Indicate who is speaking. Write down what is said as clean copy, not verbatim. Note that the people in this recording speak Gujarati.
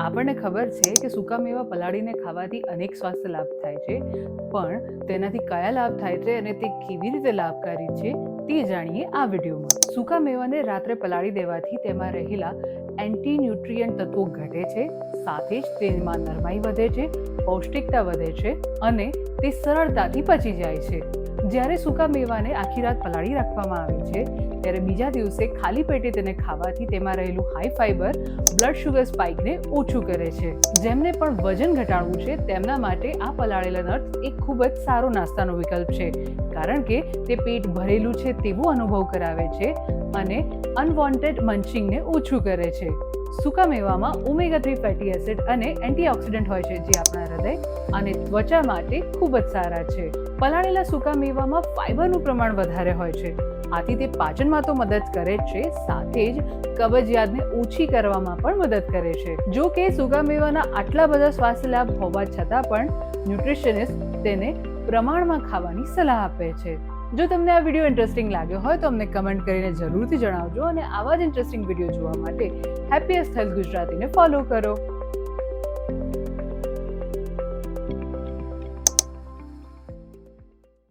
Speaker 1: આપણને ખબર છે કે સૂકા મેવા પલાળીને ખાવાથી અનેક સ્વાસ્થ્ય લાભ થાય છે, પણ તેનાથી કયા લાભ થાય છે અને તે કેવી રીતે લાભકારી છે તે જાણીએ આ વિડીયોમાં. સૂકા મેવાને રાત્રે પલાળી દેવાથી તેમાં રહેલા એન્ટી ન્યુટ્રિયન્ટ તત્વો ઘટે છે, સાથે જ તેમાં નરમાઈ વધે છે, પૌષ્ટિકતા વધે છે અને તે સરળતાથી પચી જાય છે. જ્યારે સૂકા મેવાને આખી રાત પલાળી રાખવામાં આવે છે ત્યારે બીજા દિવસે ખાલી પેટે તેને ખાવાથી તેમાં રહેલું હાઈ ફાઈબર બ્લડ શુગર સ્પાઇકને ઓછું કરે છે. જેમને પણ વજન ઘટાડવું છે તેમના માટે આ પલાળેલા નટ્સ એક ખૂબ જ સારો નાસ્તાનો વિકલ્પ છે, કારણ કે તે પેટ ભરેલું છે તેવો અનુભવ કરાવે છે અને અનવોન્ટેડ મંચિંગને ઓછું કરે છે. સૂકા મેવામાં ઓમેગા-3 ફેટી એસિડ અને એન્ટીઓક્સિડન્ટ હોય છે, જે આપણા હૃદય અને ત્વચા માટે ખૂબ જ સારા છે. પલાળેલા સૂકા મેવામાં ફાઈબરનું પ્રમાણ વધારે હોય છે, આથી તે પાચનમાં તો મદદ કરે જ છે, સાથે જ કબજિયાતને ઓછી કરવામાં પણ મદદ કરે છે. જો કે સૂકા મેવાના આટલા બધા સ્વાસ્થ્ય લાભ હોવા છતાં પણ ન્યુટ્રિશનિસ્ટ તેને પ્રમાણમાં ખાવાની સલાહ આપે છે. જો તમને આ વિડીયો ઇન્ટરેસ્ટિંગ લાગ્યો હોય તો અમને કમેન્ટ કરીને જરૂરથી જણાવજો અને આવા જ ઇન્ટરેસ્ટિંગ વિડીયો જોવા માટે હેપીએસ્ટ હેલ્થ ગુજરાતીને ફોલો કરો.